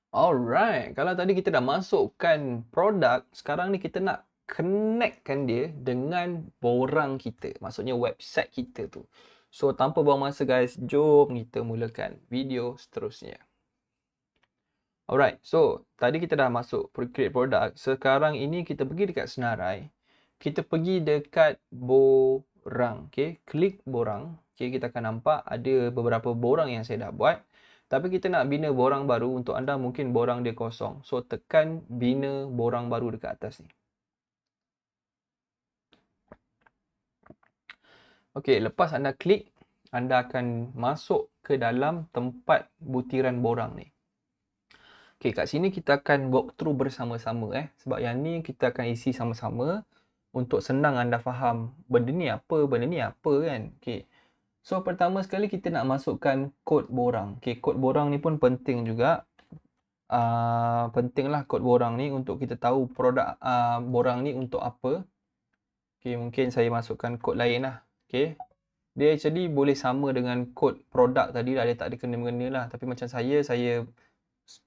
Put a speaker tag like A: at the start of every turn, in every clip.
A: Alright, kalau tadi kita dah masukkan produk, sekarang ni kita nak connectkan dia dengan borang kita. Maksudnya website kita tu. So, tanpa buang masa guys, jom kita mulakan video seterusnya. Alright, so tadi kita dah masuk create product. Sekarang ini kita pergi dekat senarai. Kita pergi dekat borang. Okay, klik borang. Okay, kita akan nampak ada beberapa borang yang saya dah buat. Tapi kita nak bina borang baru. Untuk anda mungkin borang dia kosong. So, tekan bina borang baru dekat atas ni. Okay, lepas anda klik, anda akan masuk ke dalam tempat butiran borang ni. Okay, kat sini kita akan walk through bersama-sama sebab yang ni kita akan isi sama-sama untuk senang anda faham benda ni apa kan. Okay. So, pertama sekali kita nak masukkan kod borang. Okay, kod borang ni pun penting juga. Pentinglah kod borang ni untuk kita tahu produk borang ni untuk apa. Okay, mungkin saya masukkan kod lain lah. Okay. Dia actually boleh sama dengan kod produk tadi lah. Dia tak ada kena-mengena lah. Tapi macam saya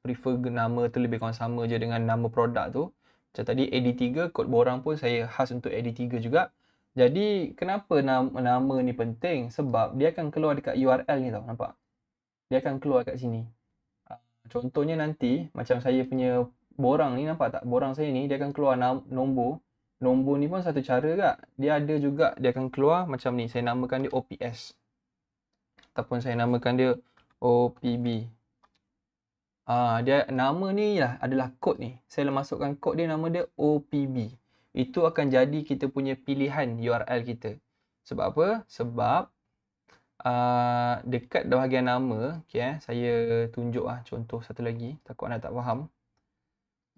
A: prefer nama tu lebih kurang sama je dengan nama produk tu. Macam tadi AD3, kod borang pun saya khas untuk AD3 juga. Jadi kenapa nama ni penting? Sebab dia akan keluar dekat URL ni tau, nampak? Dia akan keluar kat sini. Contohnya nanti, macam saya punya borang ni, nampak tak? Borang saya ni, dia akan keluar nombor. Nombor ni pun satu cara kak. Dia ada juga, dia akan keluar macam ni. Saya namakan dia OPS. Ataupun saya namakan dia OPB. Dia nama ni lah adalah kod ni. Saya masukkan kod dia, nama dia OPB. Itu akan jadi kita punya pilihan URL kita. Sebab apa? Sebab dekat bahagian nama, okay, saya tunjuk contoh satu lagi, takut anda tak faham.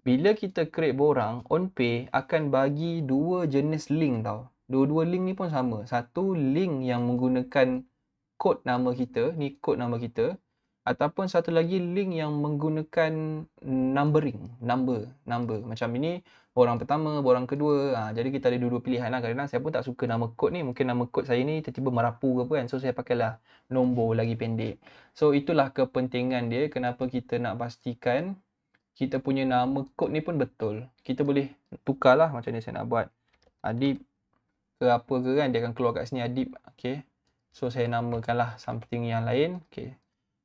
A: Bila kita create borang, OnPay akan bagi dua jenis link tau. Dua-dua link ni pun sama. Satu link yang menggunakan kod nama kita, ni kod nama kita. Ataupun satu lagi link yang menggunakan numbering, number. Macam ini borang pertama, borang kedua. Jadi kita ada dua-dua pilihan lah. Kadang-kadang saya pun tak suka nama kod ni. Mungkin nama kod saya ni tiba-tiba merapu ke apa kan. So saya pakailah nombor lagi pendek. So itulah kepentingan dia. Kenapa kita nak pastikan kita punya nama kod ni pun betul. Kita boleh tukarlah macam ni saya nak buat. Adib ke apa ke kan. Dia akan keluar kat sini Adib. Okay. So saya namakanlah something yang lain. Okay.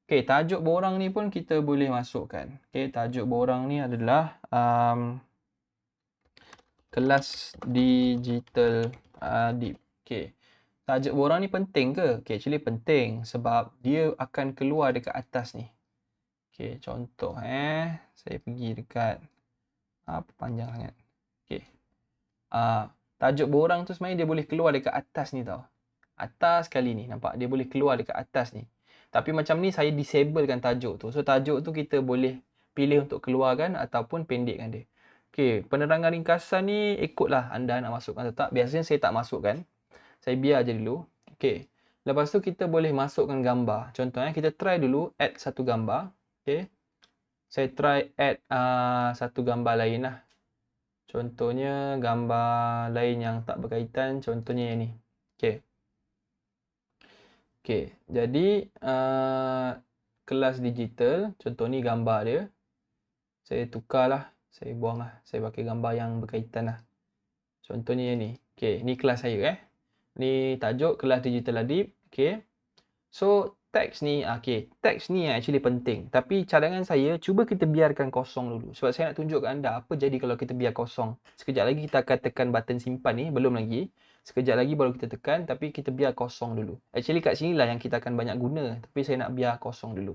A: Okay, tajuk borang ni pun kita boleh masukkan. Okay, tajuk borang ni adalah kelas digital Adib. Okay. Tajuk borang ni penting ke? Okay, actually penting sebab dia akan keluar dekat atas ni. Okay, contoh saya pergi dekat apa panjang sangat. Okay. Tajuk borang tu sebenarnya dia boleh keluar dekat atas ni tau. Atas kali ni, nampak? Dia boleh keluar dekat atas ni. Tapi macam ni saya disablekan tajuk tu. So tajuk tu kita boleh pilih untuk keluarkan ataupun pendekkan dia. Okey, penerangan ringkasan ni ikutlah anda nak masukkan atau tak. Biasanya saya tak masukkan. Saya biar je dulu. Okey. Lepas tu kita boleh masukkan gambar. Contohnya kita try dulu add satu gambar. Okey. Saya try add satu gambar lain lah. Contohnya gambar lain yang tak berkaitan. Contohnya yang ni. Okey. Okey, jadi kelas digital, contoh ni gambar dia. Saya tukarlah, saya buanglah, saya pakai gambar yang berkaitan lah. Contohnya yang ni. Okey, ni kelas saya Ni tajuk kelas digital Adib. Okey. So, teks ni, teks ni yang actually penting. Tapi cadangan saya, cuba kita biarkan kosong dulu. Sebab saya nak tunjuk ke anda apa jadi kalau kita biar kosong. Sekejap lagi kita akan tekan button simpan ni, belum lagi. Sekejap lagi baru kita tekan, tapi kita biar kosong dulu. Actually kat sini lah yang kita akan banyak guna. Tapi saya nak biar kosong dulu.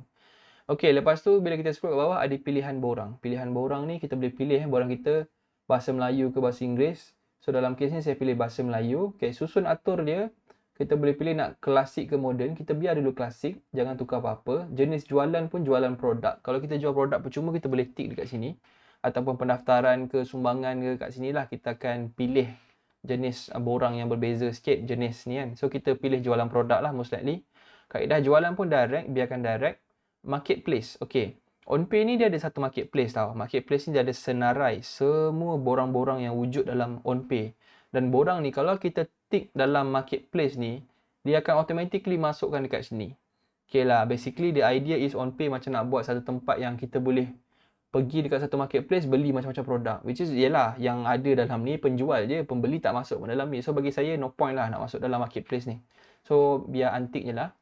A: Okey, lepas tu bila kita scroll ke bawah, ada pilihan borang. Pilihan borang ni kita boleh pilih borang kita bahasa Melayu ke bahasa Inggeris. So dalam kes ni saya pilih bahasa Melayu. Okey, susun atur dia. Kita boleh pilih nak klasik ke moden. Kita biar dulu klasik. Jangan tukar apa-apa. Jenis jualan pun jualan produk. Kalau kita jual produk percuma, kita boleh tick dekat sini. Ataupun pendaftaran ke sumbangan ke kat sinilah. Kita akan pilih jenis borang yang berbeza sikit. Jenis ni kan. So kita pilih jualan produk lah most likely. Kaedah jualan pun direct. Biarkan direct. Marketplace. Okey. OnPay ni dia ada satu marketplace tau. Marketplace ni dia ada senarai semua borang-borang yang wujud dalam OnPay. Dan borang ni kalau kita tick dalam marketplace ni, dia akan automatically masukkan dekat sini. Okay lah, basically the idea is OnPay macam nak buat satu tempat yang kita boleh pergi dekat satu marketplace beli macam-macam produk, which is yelah yang ada dalam ni penjual je, pembeli tak masuk dalam ni. So bagi saya no point lah nak masuk dalam marketplace ni. So biar antik je lah.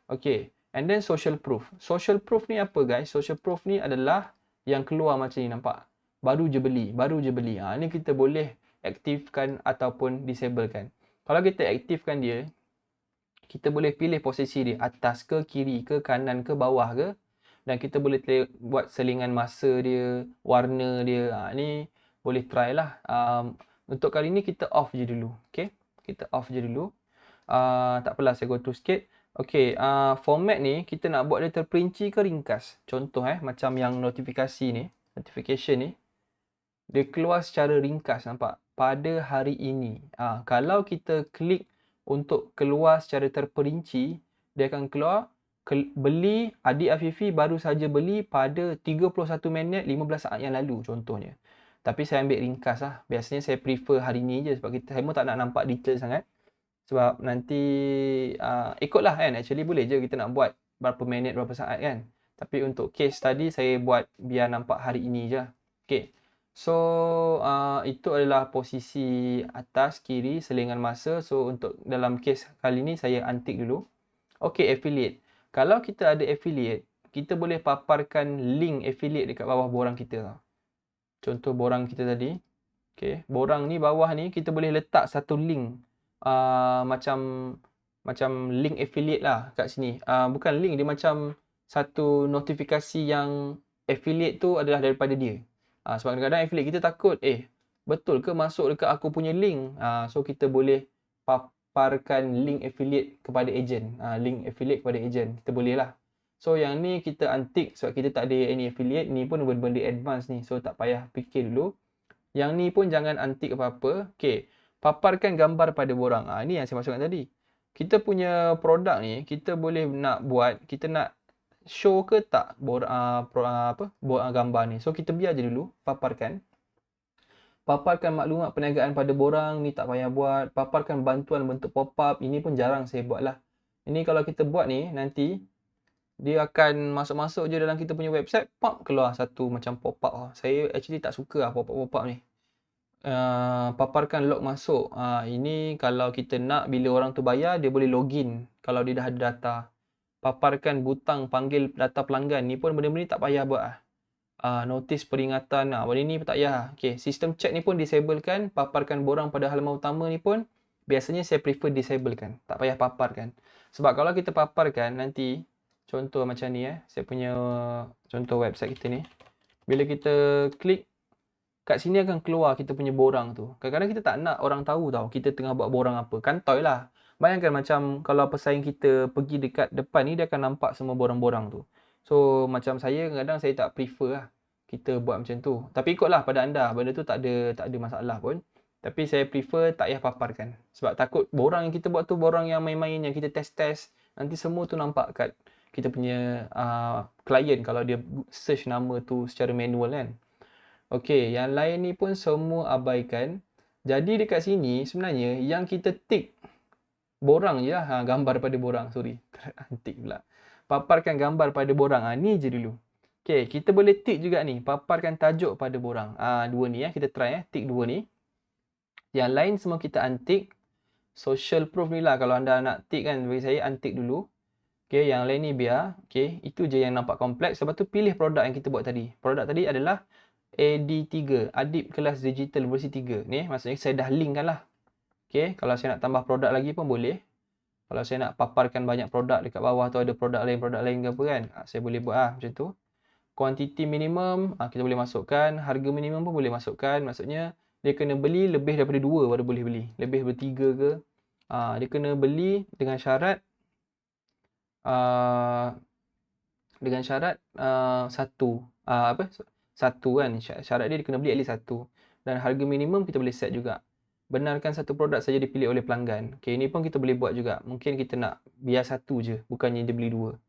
A: Okay, and then social proof. Social proof ni apa guys? Social proof ni adalah yang keluar macam ni, nampak? Baru je beli. Ni kita boleh aktifkan ataupun disablekan. Kalau kita aktifkan dia, kita boleh pilih posisi dia, atas ke, kiri ke, kanan ke, bawah ke. Dan kita boleh buat selingan masa dia, warna dia. Ni boleh try lah. Untuk kali ni kita off je dulu. Okay, kita off je dulu. Tak apalah, saya go through sikit. Okay, format ni kita nak buat dia terperinci ke ringkas. Contoh macam yang notification ni. Dia keluar secara ringkas, nampak? Pada hari ini. Kalau kita klik untuk keluar secara terperinci, dia akan keluar beli adik Afifi baru saja beli pada 31 minit 15 saat yang lalu contohnya. Tapi saya ambil ringkas lah. Biasanya saya prefer hari ni je sebab saya pun tak nak nampak detail sangat. Sebab nanti ikutlah kan. Actually boleh je kita nak buat berapa minit berapa saat kan. Tapi untuk case tadi saya buat biar nampak hari ini je. Okay. So itu adalah posisi atas kiri selingan masa. So untuk dalam case kali ni saya untick dulu. Okay, affiliate. Kalau kita ada affiliate, kita boleh paparkan link affiliate dekat bawah borang kita. Contoh borang kita tadi. Okay, borang ni bawah ni kita boleh letak satu link. Macam link affiliate lah kat sini. Bukan link, dia macam satu notifikasi yang affiliate tu adalah daripada dia. Sebab kadang-kadang affiliate kita takut, betul ke masuk dekat aku punya link? So kita boleh paparkan link affiliate kepada agent. Link affiliate kepada agent. Kita boleh lah. So yang ni kita untick sebab kita tak ada any affiliate. Ni pun benda-benda advance ni. So tak payah fikir dulu. Yang ni pun jangan untick apa-apa. Okay. Paparkan gambar pada borang. Ni yang saya masukkan tadi. Kita punya produk ni, kita boleh nak buat, kita nak show ke tak gambar ni. So kita biar je dulu. Paparkan maklumat perniagaan pada borang, ni tak payah buat. Paparkan bantuan bentuk pop-up, ini pun jarang saya buat lah. Ini kalau kita buat ni, nanti dia akan masuk-masuk je dalam kita punya website, pop, keluar satu macam pop-up. Saya actually tak suka lah pop-up ni. Paparkan log masuk. Ini kalau kita nak bila orang tu bayar, dia boleh login kalau dia dah ada data. Paparkan butang panggil data pelanggan, ni pun benda-benda ni tak payah buat lah. Notis peringatan, benda ni pun tak payah. Okay, sistem chat ni pun disablekan. Paparkan borang pada halaman utama ni pun biasanya saya prefer disablekan. Tak payah paparkan. Sebab kalau kita paparkan nanti, contoh macam ni saya punya contoh website kita ni. Bila kita klik, kat sini akan keluar kita punya borang tu. Kadang-kadang kita tak nak orang tahu tau kita tengah buat borang apa. Kantoi lah. Bayangkan macam kalau pesaing kita pergi dekat depan ni, dia akan nampak semua borang-borang tu. So macam saya kadang-kadang saya tak prefer lah kita buat macam tu. Tapi ikutlah pada anda. Benda tu tak ada masalah pun. Tapi saya prefer tak payah paparkan. Sebab takut borang yang kita buat tu borang yang main-main, yang kita test-test. Nanti semua tu nampak kat kita punya klien kalau dia search nama tu secara manual kan. Okey, yang lain ni pun semua abaikan. Jadi dekat sini sebenarnya yang kita tick borang je lah. Gambar pada borang. Sorry. Tick pula. Paparkan gambar pada borang. Ni je dulu. Okay, kita boleh tick juga ni. Paparkan tajuk pada borang. Dua ni kita try tick dua ni. Yang lain semua kita untick. Social proof ni lah. Kalau anda nak tick kan, bagi saya untick dulu. Okay, yang lain ni biar. Okay, itu je yang nampak kompleks. Lepas tu pilih produk yang kita buat tadi. Produk tadi adalah AD3. Adib Kelas Digital versi 3. Ni maksudnya saya dah linkkan lah. Okay, kalau saya nak tambah produk lagi pun boleh. Kalau saya nak paparkan banyak produk dekat bawah tu ada produk lain ke apa kan, saya boleh buat macam tu. Kuantiti minimum, kita boleh masukkan. Harga minimum pun boleh masukkan. Maksudnya, dia kena beli lebih daripada 2 baru boleh beli. Lebih daripada 3 ke. Dia kena beli dengan syarat satu. Satu kan. Syarat dia kena beli at least satu. Dan harga minimum kita boleh set juga. Benarkan satu produk saja dipilih oleh pelanggan. Okay, ini pun kita boleh buat juga. Mungkin kita nak biar satu je. Bukannya dia beli 2.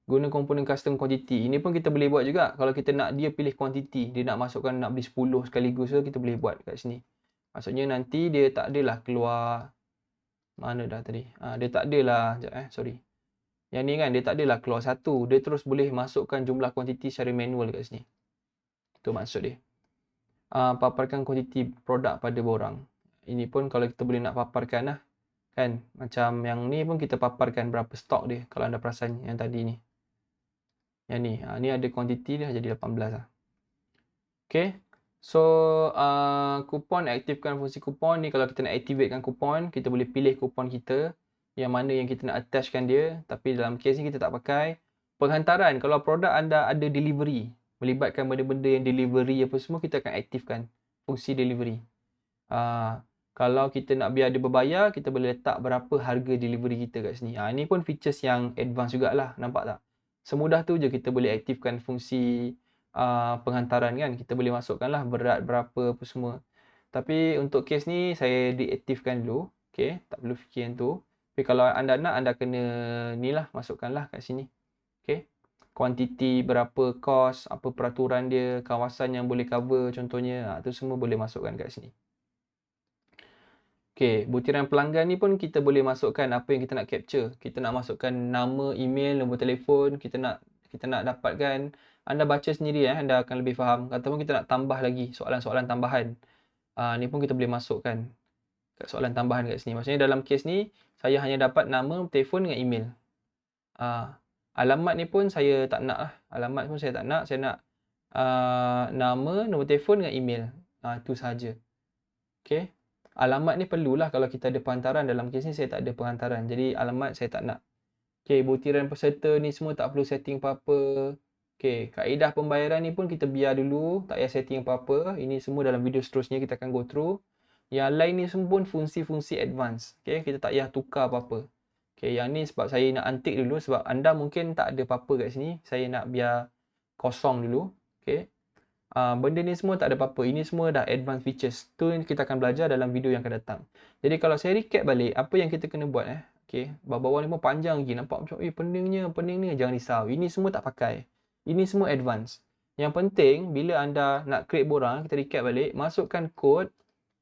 A: Guna komponen custom quantity. Ini pun kita boleh buat juga. Kalau kita nak dia pilih quantity. Dia nak masukkan nak beli 10 sekaligus ke, kita boleh buat kat sini. Maksudnya nanti dia tak adalah keluar. Mana dah tadi? Dia tak adalah. Sekejap sorry. Yang ni kan dia tak adalah keluar satu. Dia terus boleh masukkan jumlah quantity secara manual kat sini. Tu maksud dia. Paparkan kuantiti produk pada borang. Ini pun kalau kita boleh nak paparkan lah. Kan? Macam yang ni pun kita paparkan berapa stok dia. Kalau anda perasan yang tadi ni. Yang ni. Ni ada kuantiti dia jadi 18 lah. Okay. So, kupon, aktifkan fungsi kupon ni. Kalau kita nak activatekan kupon, kita boleh pilih kupon kita. Yang mana yang kita nak attachkan dia. Tapi dalam kes ni kita tak pakai. Penghantaran, kalau produk anda ada delivery, melibatkan benda-benda yang delivery apa semua, kita akan aktifkan fungsi delivery. Kalau kita nak biar dia berbayar, kita boleh letak berapa harga delivery kita kat sini. Ini pun features yang advance jugalah, nampak tak? Semudah tu je kita boleh aktifkan fungsi penghantaran kan. Kita boleh masukkan lah berat berapa apa semua. Tapi untuk kes ni saya deaktifkan dulu. Okay, tak perlu fikir yang tu. Tapi kalau anda nak, anda kena ni lah, masukkanlah kat sini. Okay, kuantiti berapa kos, apa peraturan dia, kawasan yang boleh cover contohnya, tu semua boleh masukkan kat sini. Okay, butiran pelanggan ni pun kita boleh masukkan apa yang kita nak capture. Kita nak masukkan nama, email, nombor telefon, kita nak dapatkan. Anda baca sendiri anda akan lebih faham. Ataupun kita nak tambah lagi soalan-soalan tambahan. Ni pun kita boleh masukkan kat soalan tambahan kat sini. Maksudnya dalam kes ni saya hanya dapat nama, telefon dengan email. Alamat ni pun saya tak nak lah. Alamat pun saya tak nak. Saya nak nama, nombor telefon dengan email. Itu sahaja. Okay. Alamat ni perlulah kalau kita ada penghantaran. Dalam kes ni saya tak ada penghantaran. Jadi alamat saya tak nak. Okay. Butiran peserta ni semua tak perlu setting apa-apa. Okay. Kaedah pembayaran ni pun kita biar dulu. Tak payah setting apa-apa. Ini semua dalam video seterusnya kita akan go through. Yang lain ni semua pun fungsi-fungsi advance. Okay. Kita tak payah tukar apa-apa. Okay, yang ni sebab saya nak untick dulu sebab anda mungkin tak ada apa-apa kat sini. Saya nak biar kosong dulu. Okay. Benda ni semua tak ada apa-apa. Ini semua dah advanced features. Tu kita akan belajar dalam video yang akan datang. Jadi kalau saya recap balik, apa yang kita kena buat Okay. Bawah-bawah ni pun panjang lagi. Nampak macam, pening ni. Jangan risau. Ini semua tak pakai. Ini semua advanced. Yang penting, bila anda nak create borang, kita recap balik. Masukkan kod.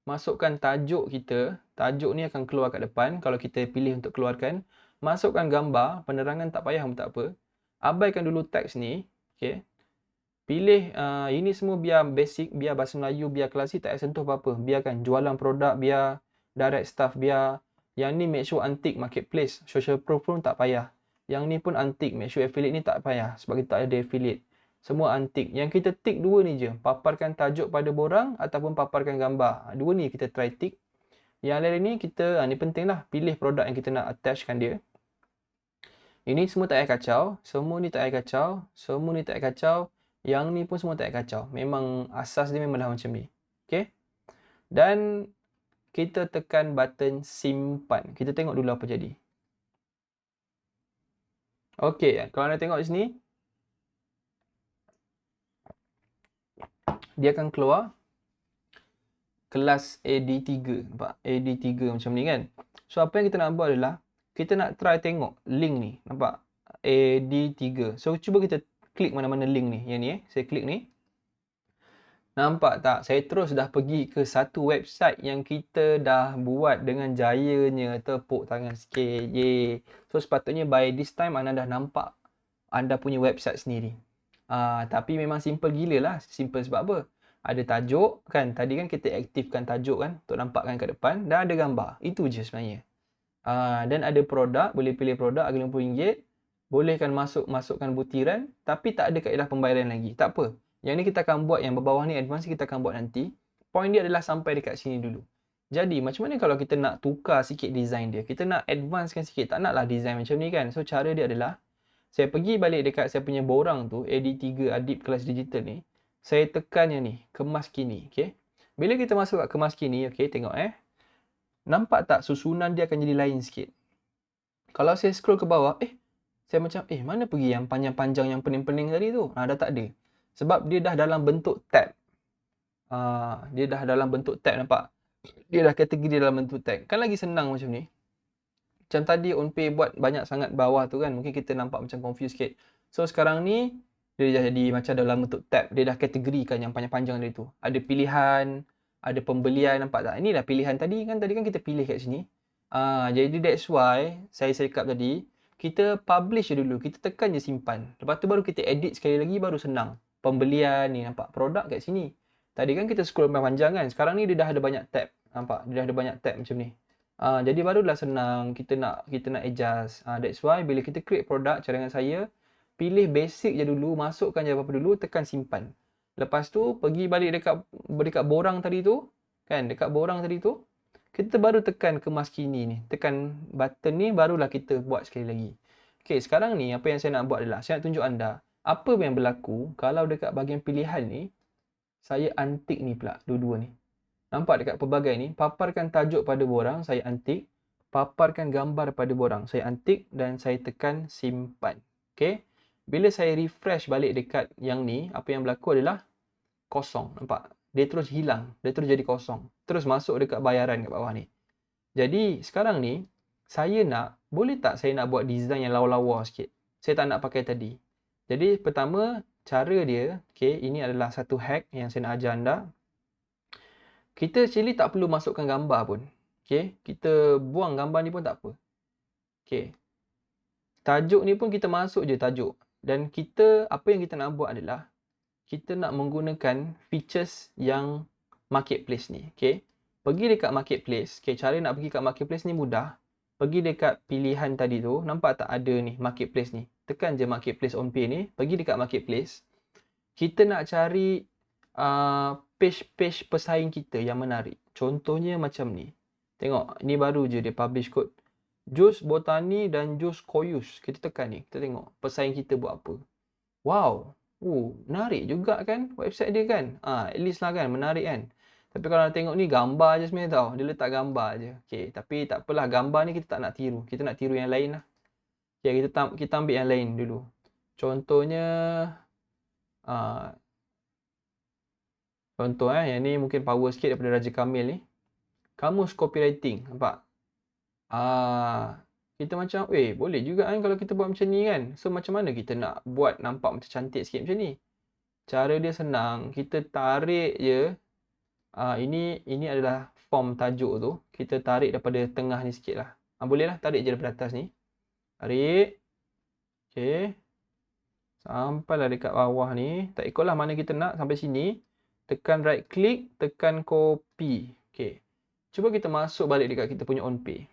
A: Masukkan tajuk kita. Tajuk ni akan keluar kat depan kalau kita pilih untuk keluarkan. Masukkan gambar. Penerangan tak payah pun tak apa. Abaikan dulu teks ni. Okay. Pilih ini semua biar basic, biar bahasa Melayu, biar klasik, tak payah sentuh apa-apa. Biarkan jualan produk, biar direct staff, biar yang ni make sure untick marketplace. Social proof pun tak payah. Yang ni pun untick, make sure affiliate ni tak payah sebab kita tak ada affiliate. Semua untick. Yang kita tick dua ni je. Paparkan tajuk pada borang ataupun paparkan gambar. Dua ni kita try tick. Yang lain ni kita, ni penting lah. Pilih produk yang kita nak attachkan dia. Ini semua tak payah kacau. Semua ni tak payah kacau. Semua ni tak payah kacau. Yang ni pun semua tak payah kacau. Memang asas dia memang dah macam ni. Okay. Dan kita tekan button simpan. Kita tengok dulu apa jadi. Okay. Kalau anda tengok di sini. Dia akan keluar. Kelas AD3. Nampak? AD3 macam ni kan. So apa yang kita nak buat adalah. Kita nak try tengok link ni. Nampak? AD3. So cuba kita klik mana-mana link ni. Yang ni saya klik ni. Nampak tak? Saya terus dah pergi ke satu website yang kita dah buat dengan jayanya. Tepuk tangan sikit. Yeay. So sepatutnya by this time anda dah nampak anda punya website sendiri. Tapi memang simple gila lah. Simple sebab apa? Ada tajuk kan. Tadi kan kita aktifkan tajuk kan. Untuk nampakkan kat depan. Dan ada gambar. Itu je sebenarnya. Dan ada produk. Boleh pilih produk harga RM50. Bolehkan masukkan butiran. Tapi tak ada kaedah pembayaran lagi. Tak apa. Yang ni kita akan buat. Yang bawah ni advance kita akan buat nanti. Point dia adalah sampai dekat sini dulu. Jadi macam mana kalau kita nak tukar sikit design dia. Kita nak advancekan sikit. Tak naklah design macam ni kan. So cara dia adalah. Saya pergi balik dekat saya punya borang tu. AD3 Adib kelas digital ni. Saya tekan yang ni. Kemas kini. Okay. Bila kita masuk kat kemas kini. Okay. Tengok nampak tak susunan dia akan jadi lain sikit. Kalau saya scroll ke bawah. Saya macam, mana pergi yang panjang-panjang yang pening-pening tadi tu? Dah tak ada. Sebab dia dah dalam bentuk tab. Dia dah dalam bentuk tab, nampak? Dia dah kategori dalam bentuk tab. Kan lagi senang macam ni. Macam tadi OnPay buat banyak sangat bawah tu kan. Mungkin kita nampak macam confused sikit. So sekarang ni, dia dah jadi macam dalam bentuk tab. Dia dah kategorikan yang panjang-panjang dari tu. Ada pilihan, ada pembelian, nampak tak? Ini dah pilihan tadi kan. Tadi kan kita pilih kat sini. Jadi that's why, saya cakap tadi, kita publish je dulu. Kita tekan je simpan. Lepas tu baru kita edit sekali lagi, baru senang. pembelian ni, nampak produk kat sini. Tadi kan kita scroll panjang kan. Sekarang ni dia dah ada banyak tab. Nampak? Dia dah ada banyak tab macam ni. Jadi barulah senang kita nak adjust. That's why bila kita create produk cadangan saya, pilih basic je dulu, masukkan je apa-apa dulu, tekan simpan. Lepas tu pergi balik dekat borang tadi tu, kan? Dekat borang tadi tu, kita baru tekan kemas kini ni. Tekan button ni barulah kita buat sekali lagi. Okey, sekarang ni apa yang saya nak buat adalah saya nak tunjuk anda apa yang berlaku kalau dekat bahagian pilihan ni saya antik ni pula dua-dua ni. Nampak dekat pelbagai ni, paparkan tajuk pada borang, saya antik. Paparkan gambar pada borang, saya antik dan saya tekan simpan. Okey. Bila saya refresh balik dekat yang ni, apa yang berlaku adalah kosong. Nampak? Dia terus hilang. Dia terus jadi kosong. Terus masuk dekat bayaran kat bawah ni. Jadi, sekarang ni, boleh tak saya nak buat design yang lawa-lawa sikit? Saya tak nak pakai tadi. Jadi, pertama, cara dia, okay, ini adalah satu hack yang saya nak ajar anda. Kita actually tak perlu masukkan gambar pun. Okay, kita buang gambar ni pun tak apa. Okay. Tajuk ni pun kita masuk je tajuk. Dan apa yang kita nak buat adalah, kita nak menggunakan features yang marketplace ni. Okay. Pergi dekat marketplace. Okay, cara nak pergi kat marketplace ni mudah. Pergi dekat pilihan tadi tu. Nampak tak ada ni marketplace ni. Tekan je marketplace on pay ni. Pergi dekat marketplace. Kita nak cari page-page pesaing kita yang menarik. Contohnya macam ni. Tengok, ni baru je dia publish code. Jus Botani dan Jus Koyus. Kita tekan ni. Kita tengok pesaing kita buat apa. Wow. Menarik juga kan website dia kan. At least lah kan. Menarik kan. Tapi kalau nak tengok ni gambar je sebenarnya tau. Dia letak gambar je. Okay. Tapi tak apalah. Gambar ni kita tak nak tiru. Kita nak tiru yang lain lah. Okay. Kita ambil yang lain dulu. Contohnya. Yang ni mungkin power sikit daripada Raja Kamil ni. Kamus copywriting. Nampak? Kita macam, boleh juga kan kalau kita buat macam ni kan. So macam mana kita nak buat nampak macam cantik sikit macam ni? Cara dia senang. Kita tarik je. Ini adalah form tajuk tu. Kita tarik daripada tengah ni sikit lah. Boleh lah, tarik je daripada atas ni. Tarik. Okay. Sampailah dekat bawah ni. Tak ikutlah mana kita nak sampai sini. Tekan right click, tekan copy. Okay. Cuba kita masuk balik dekat kita punya on pay.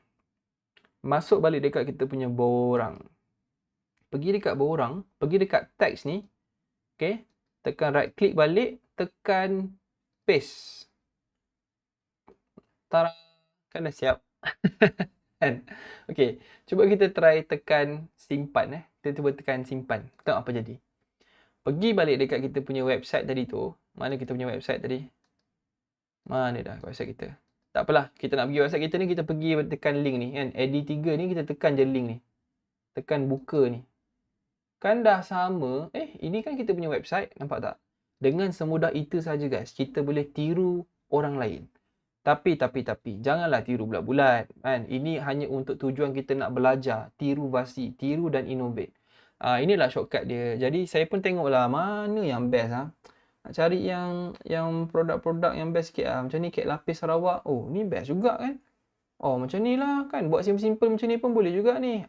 A: Masuk balik dekat kita punya borang. Pergi dekat borang, pergi dekat text ni. Okay. Tekan right click balik, tekan paste. Tara, kan dah siap. Kan? Okay. Cuba kita try tekan simpan. Kita cuba tekan simpan. Tengok apa jadi. Pergi balik dekat kita punya website tadi tu. Mana kita punya website tadi? Mana dah website kita? Tak apalah. Kita nak pergi website kita ni, kita pergi tekan link ni kan. AD3 ni kita tekan je link ni. Tekan buka ni. Kan dah sama. Ini kan kita punya website. Nampak tak? Dengan semudah itu saja guys. Kita boleh tiru orang lain. Tapi. Janganlah tiru bulat-bulat. Kan? Ini hanya untuk tujuan kita nak belajar. Tiru basi. Tiru dan innovate. Inilah shortcut dia. Jadi saya pun tengoklah mana yang best. Nak cari yang produk-produk yang best sikit lah. Macam ni kek lapis Sarawak. Ni best juga kan. Macam ni lah kan. Buat simple-simple macam ni pun boleh juga ni.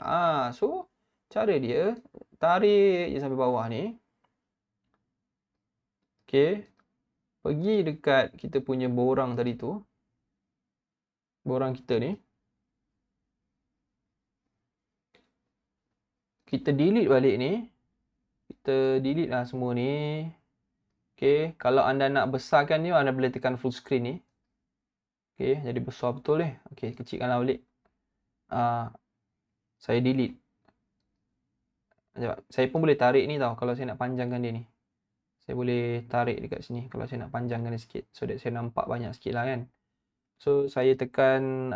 A: So, cara dia, tarik je sampai bawah ni. Okay. Pergi dekat kita punya borang tadi tu. Borang kita ni. Kita delete balik ni. Kita delete lah semua ni. Okay, kalau anda nak besarkan ni, anda boleh tekan full screen ni. Okay, jadi besar betul ni. Okay, kecilkanlah balik. Saya delete. Saya pun boleh tarik ni tau, kalau saya nak panjangkan dia ni. Saya boleh tarik dekat sini, kalau saya nak panjangkan dia sikit. So that saya nampak banyak sikit lah kan. So, saya tekan,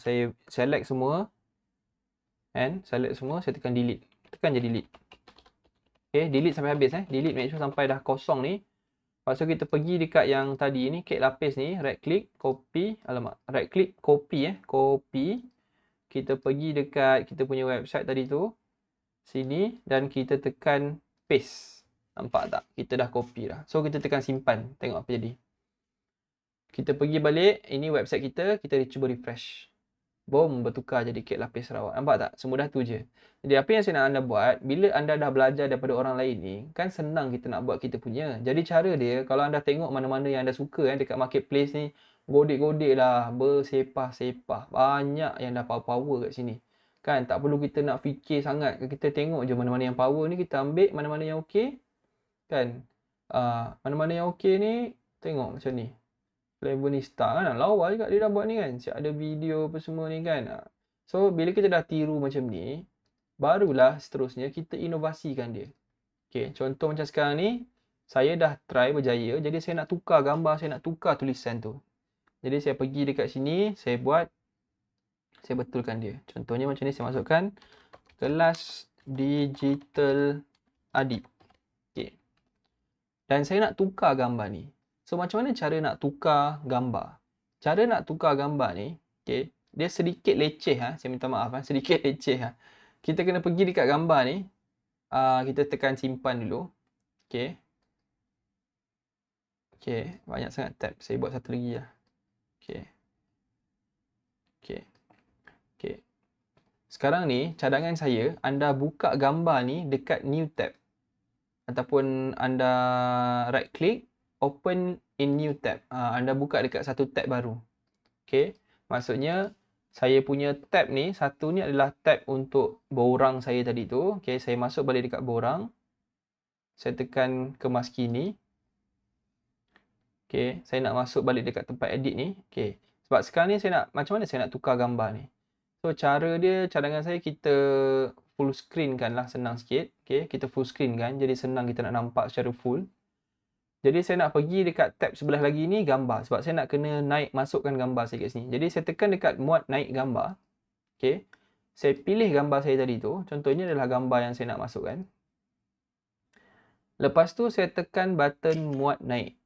A: saya select semua. Kan, select semua, saya tekan delete. Tekan je delete. Okay, delete sampai habis. Delete, make sure sampai dah kosong ni. Lepas tu kita pergi dekat yang tadi ni, kek lapis ni, right click, copy. Alamak, right click, copy copy. Kita pergi dekat kita punya website tadi tu. Sini, dan kita tekan paste. Nampak tak? Kita dah copy dah. So, kita tekan simpan. Tengok apa jadi. Kita pergi balik, ini website kita cuba refresh. Bom, bertukar jadi kek lapis Sarawak. Nampak tak? Semudah tu je. Jadi apa yang saya nak anda buat, bila anda dah belajar daripada orang lain ni, kan senang kita nak buat kita punya. Jadi cara dia, kalau anda tengok mana-mana yang anda suka dekat marketplace ni, godek-godek lah, bersepah-sepah. Banyak yang dah power-power kat sini. Kan, tak perlu kita nak fikir sangat. Kita tengok je mana-mana yang power ni, kita ambil mana-mana yang okey. Kan, mana-mana yang okey ni, tengok macam ni. Flavor kan, lawa juga dia dah buat ni kan. Siap ada video apa semua ni kan. So, bila kita dah tiru macam ni, barulah seterusnya kita inovasikan dia. Okay, contoh macam sekarang ni, saya dah try berjaya. Jadi, saya nak tukar gambar, saya nak tukar tulisan tu. Jadi, saya pergi dekat sini, saya buat, saya betulkan dia. Contohnya macam ni, saya masukkan kelas digital Adib. Okay. Dan saya nak tukar gambar ni. So, macam mana cara nak tukar gambar? Cara nak tukar gambar ni, okay, dia sedikit leceh. Saya minta maaf. Sedikit leceh. Kita kena pergi dekat gambar ni. Kita tekan simpan dulu. Okay. Okay, banyak sangat tab. Saya buat satu lagi lah. Okay. Okay. Okay. Sekarang ni, cadangan saya, anda buka gambar ni dekat new tab. Ataupun anda right click, open in new tab. Anda buka dekat satu tab baru. Okay. Maksudnya, saya punya tab ni, satu ni adalah tab untuk borang saya tadi tu. Okay. Saya masuk balik dekat borang. Saya tekan kemas kini. Okay. Saya nak masuk balik dekat tempat edit ni. Okay. Sebab sekarang ni saya nak, macam mana saya nak tukar gambar ni? So, cara dia, cadangan saya kita full screen kan lah, senang sikit. Okay. Kita full screen kan. Jadi, senang kita nak nampak secara full. Jadi saya nak pergi dekat tab sebelah lagi ni gambar. Sebab saya nak kena naik masukkan gambar saya kat sini. Jadi saya tekan dekat muat naik gambar. Okay. Saya pilih gambar saya tadi tu. Contohnya adalah gambar yang saya nak masukkan. Lepas tu saya tekan button muat naik.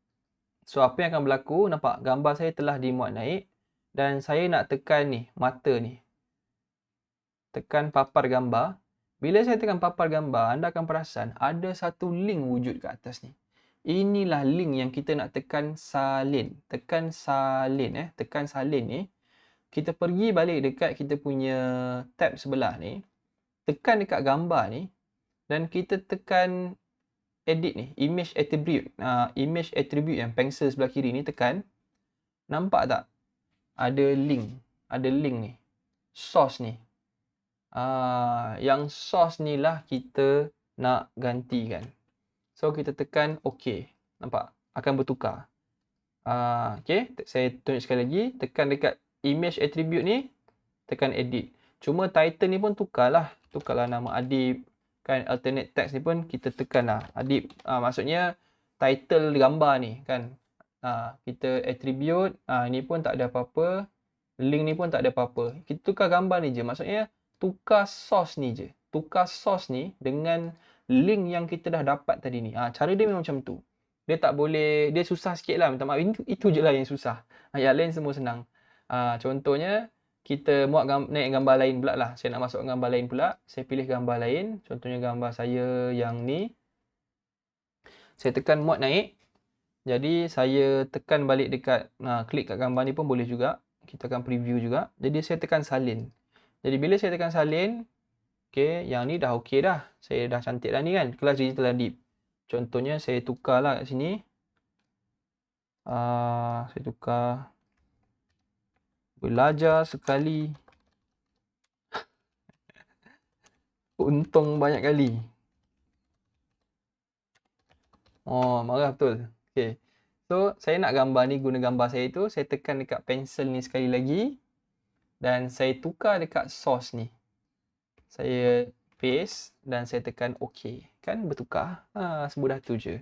A: So apa yang akan berlaku, nampak gambar saya telah dimuat naik. Dan saya nak tekan ni, mata ni. Tekan papar gambar. Bila saya tekan papar gambar, anda akan perasan ada satu link wujud kat atas ni. Inilah link yang kita nak tekan salin. Tekan salin. Tekan salin ni. Kita pergi balik dekat kita punya tab sebelah ni. Tekan dekat gambar ni. Dan kita tekan edit ni. Image attribute. Image attribute yang pencil sebelah kiri ni tekan. Nampak tak? Ada link. Ada link ni. Source ni. Yang source ni lah kita nak gantikan. So, kita tekan OK. Nampak? Akan bertukar. Okay. Saya tunjuk sekali lagi. Tekan dekat image attribute ni. Tekan edit. Cuma title ni pun tukarlah. Tukarlah nama Adib. Kan alternate text ni pun kita tekan lah. Adib. Maksudnya title gambar ni. Kan. Kita attribute. Ni pun tak ada apa-apa. Link ni pun tak ada apa-apa. Kita tukar gambar ni je. Maksudnya tukar source ni je. Tukar source ni dengan link yang kita dah dapat tadi ni. Cara dia memang macam tu. Dia tak boleh, dia susah sikit lah. Minta maaf, itu je lah yang susah. Yang lain semua senang. Contohnya, kita muat naik gambar lain pula lah. Saya nak masuk gambar lain pula. Saya pilih gambar lain. Contohnya gambar saya yang ni. Saya tekan muat naik. Jadi, saya tekan balik dekat, klik kat gambar ni pun boleh juga. Kita akan preview juga. Jadi, saya tekan salin. Jadi, bila saya tekan salin, okay, yang ni dah okey dah. Saya dah cantik dah ni kan. Kelas digital Adib. Contohnya saya tukar lah kat sini. Saya tukar. Belajar sekali. Untung banyak kali. Oh, marah betul. Okay. So, saya nak gambar ni guna gambar saya tu. Saya tekan dekat pencil ni sekali lagi. Dan saya tukar dekat source ni. Saya paste dan saya tekan OK. Kan bertukar. Semudah tu je.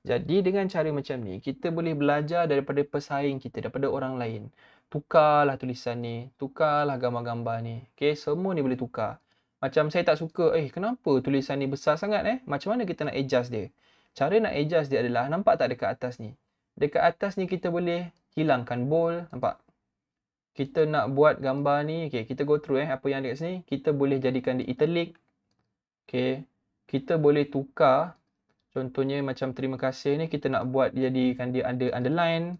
A: Jadi dengan cara macam ni, kita boleh belajar daripada pesaing kita, daripada orang lain. Tukarlah tulisan ni. Tukarlah gambar-gambar ni. Okay, semua ni boleh tukar. Macam saya tak suka, kenapa tulisan ni besar sangat Macam mana kita nak adjust dia? Cara nak adjust dia adalah, nampak tak dekat atas ni? Dekat atas ni kita boleh hilangkan bold. Nampak? Kita nak buat gambar ni, okay, kita go through apa yang ada kat sini. Kita boleh jadikan dia italic. Okay. Kita boleh tukar. Contohnya macam terima kasih ni, kita nak buat jadikan dia under underline.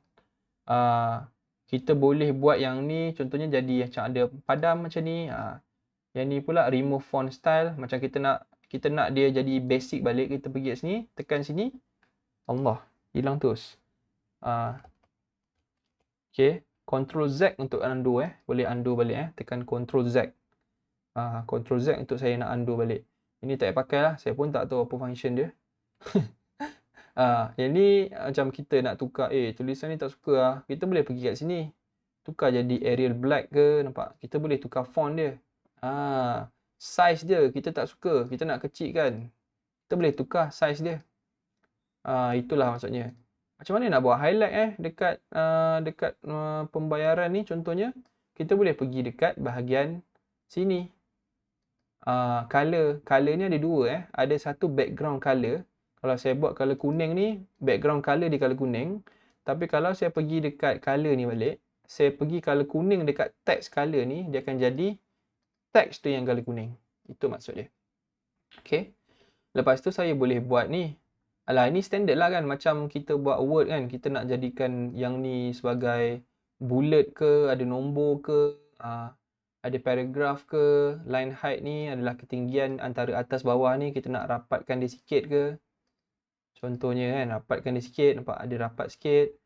A: Kita boleh buat yang ni, contohnya jadi macam ada padam macam ni. Yang ni pula remove font style. Macam kita nak dia jadi basic balik, kita pergi kat sini, tekan sini. Allah, hilang terus. Okay. Ctrl Z untuk undo Boleh undo balik Tekan Ctrl Z. Ctrl Z untuk saya nak undo balik. Ini tak payah pakai lah. Saya pun tak tahu apa function dia. Yang ni macam kita nak tukar, tulisan ni tak suka lah. Kita boleh pergi kat sini. Tukar jadi Arial Black ke, nampak? Kita boleh tukar font dia. Size dia kita tak suka. Kita nak kecilkan. Kita boleh tukar size dia. Itulah maksudnya. Macam mana nak buat highlight dekat pembayaran ni contohnya. Kita boleh pergi dekat bahagian sini. Color ni ada dua Ada satu background color. Kalau saya buat color kuning ni, background color di color kuning. Tapi kalau saya pergi dekat color ni balik, saya pergi color kuning dekat text color ni, dia akan jadi text tu yang color kuning. Itu maksud dia. Okay. Lepas tu saya boleh buat ni. Alah, ini standard lah kan. Macam kita buat Word kan. Kita nak jadikan yang ni sebagai bullet ke, ada nombor ke, ada paragraf ke, line height ni adalah ketinggian antara atas bawah ni. Kita nak rapatkan dia sikit ke. Contohnya kan, rapatkan dia sikit. Nampak ada rapat sikit.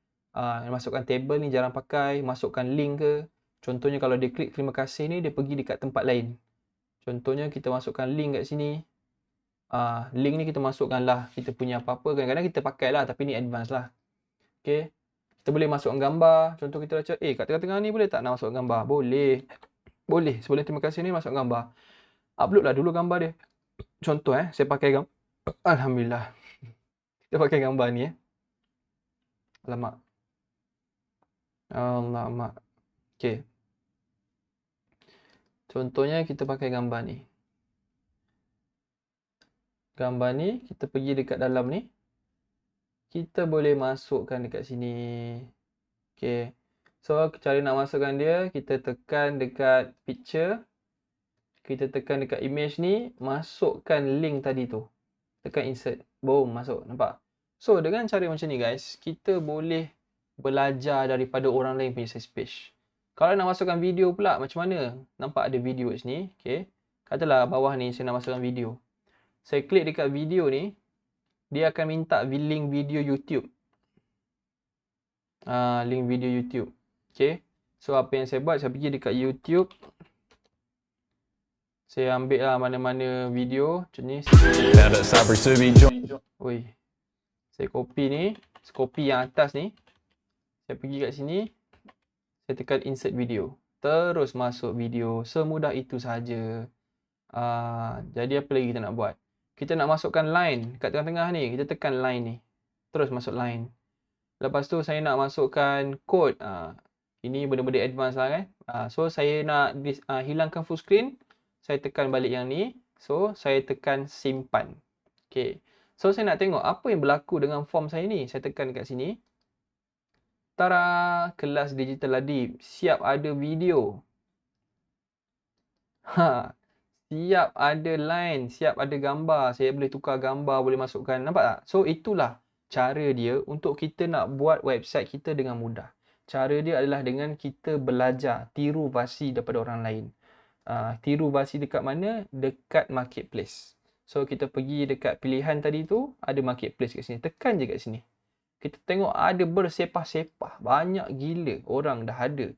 A: Masukkan table ni jarang pakai. Masukkan link ke. Contohnya kalau dia klik terima kasih ni, dia pergi dekat tempat lain. Contohnya kita masukkan link kat sini. Link ni kita masukkan lah kita punya apa-apa. Kadang-kadang kita pakai lah, tapi ni advance lah. Okay. Kita boleh masukkan gambar. Contoh kita baca, kat tengah-tengah ni boleh tak nak masukkan gambar? Boleh. Boleh. Sebelum terima kasih ni masuk gambar. Upload lah dulu gambar dia. Contoh saya pakai gambar. Alhamdulillah. Kita pakai gambar ni Alamak. Okay. Contohnya kita pakai gambar ni. Gambar ni, kita pergi dekat dalam ni. Kita boleh masukkan dekat sini. Okay. So, cara nak masukkan dia, kita tekan dekat picture. Kita tekan dekat image ni. Masukkan link tadi tu. Tekan insert. Boom, masuk. Nampak? So, dengan cara macam ni guys, kita boleh belajar daripada orang lain punya sales page. Kalau nak masukkan video pula, macam mana? Nampak ada video kat sini. Okay. Katalah bawah ni saya nak masukkan video. Saya klik dekat video ni. Dia akan minta link video YouTube. Link video YouTube. Okay. So, apa yang saya buat, saya pergi dekat YouTube. Saya ambil lah mana-mana video. Macam ni. Saya copy ni. Copy yang atas ni. Saya pergi kat sini. Saya tekan insert video. Terus masuk video. Semudah itu sahaja. Jadi apa lagi kita nak buat? Kita nak masukkan line kat tengah-tengah ni. Kita tekan line ni. Terus masuk line. Lepas tu saya nak masukkan code. Ini benda-benda advance lah kan. So saya nak hilangkan full screen. Saya tekan balik yang ni. So saya tekan simpan. Okay. So saya nak tengok apa yang berlaku dengan form saya ni. Saya tekan kat sini. Tara, kelas digital Adib. Siap ada video. Siap ada line. Siap ada gambar. Saya boleh tukar gambar. Boleh masukkan. Nampak tak? So itulah cara dia untuk kita nak buat website kita dengan mudah. Cara dia adalah dengan kita belajar. Tiru versi daripada orang lain. Tiru versi dekat mana? Dekat marketplace. So kita pergi dekat pilihan tadi tu. Ada marketplace kat sini. Tekan je kat sini. Kita tengok ada bersepah-sepah. Banyak gila orang dah ada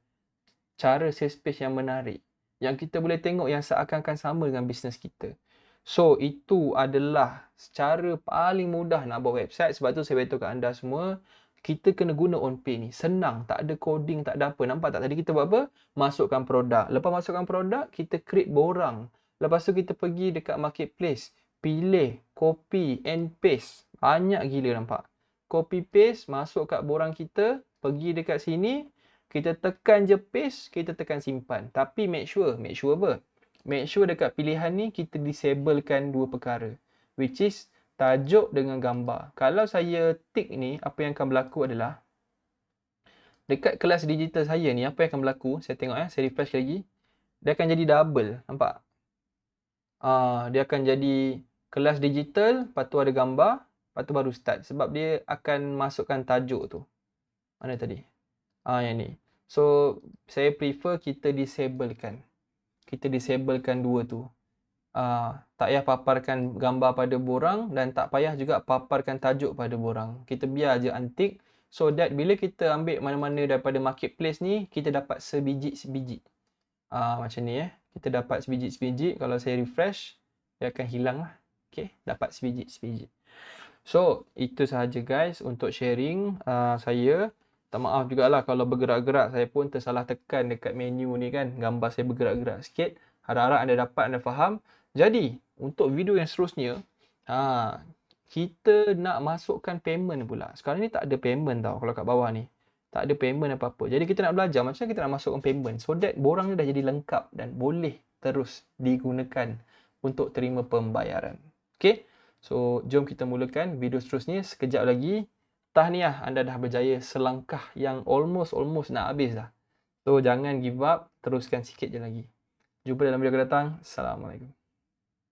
A: cara sales page yang menarik. Yang kita boleh tengok yang seakan-akan sama dengan bisnes kita. So, itu adalah cara paling mudah nak buat website. Sebab tu saya beritahu kat anda semua, kita kena guna OnPay ni. Senang, tak ada coding, tak ada apa. Nampak tak? Tadi kita buat apa? Masukkan produk. Lepas masukkan produk, kita create borang. Lepas tu kita pergi dekat marketplace. Pilih, copy and paste. Banyak gila nampak. Copy paste, masuk kat borang kita, pergi dekat sini, kita tekan je paste, kita tekan simpan. Tapi make sure apa? Make sure dekat pilihan ni kita disablekan dua perkara. Which is tajuk dengan gambar. Kalau saya tick ni, apa yang akan berlaku adalah dekat kelas digital saya ni, apa yang akan berlaku? Saya tengok saya refresh lagi. Dia akan jadi double, nampak? Dia akan jadi kelas digital, lepas tu ada gambar. Lepas tu baru start. Sebab dia akan masukkan tajuk tu. Mana tadi? Yang ni. So, saya prefer kita disablekan. Kita disablekan dua tu. Tak payah paparkan gambar pada borang dan tak payah juga paparkan tajuk pada borang. Kita biar je antik so that bila kita ambil mana-mana daripada marketplace ni, kita dapat sebiji-sebiji. Macam ni Kita dapat sebiji-sebiji. Kalau saya refresh, dia akan hilang lah. Okay, dapat sebiji-sebiji. So, itu sahaja guys untuk sharing saya. Tak maaf jugalah kalau bergerak-gerak. Saya pun tersalah tekan dekat menu ni kan. Gambar saya bergerak-gerak sikit. Harap-harap anda dapat, anda faham. Jadi, untuk video yang seterusnya, kita nak masukkan payment pula. Sekarang ni tak ada payment tau kalau kat bawah ni. Tak ada payment apa-apa. Jadi kita nak belajar macam kita nak masukkan payment. So that borang ni dah jadi lengkap dan boleh terus digunakan untuk terima pembayaran. Okay. So, jom kita mulakan video seterusnya. Sekejap lagi. Tahniah, anda dah berjaya selangkah yang almost nak habis dah. So, jangan give up. Teruskan sikit je lagi. Jumpa dalam video akan datang. Assalamualaikum.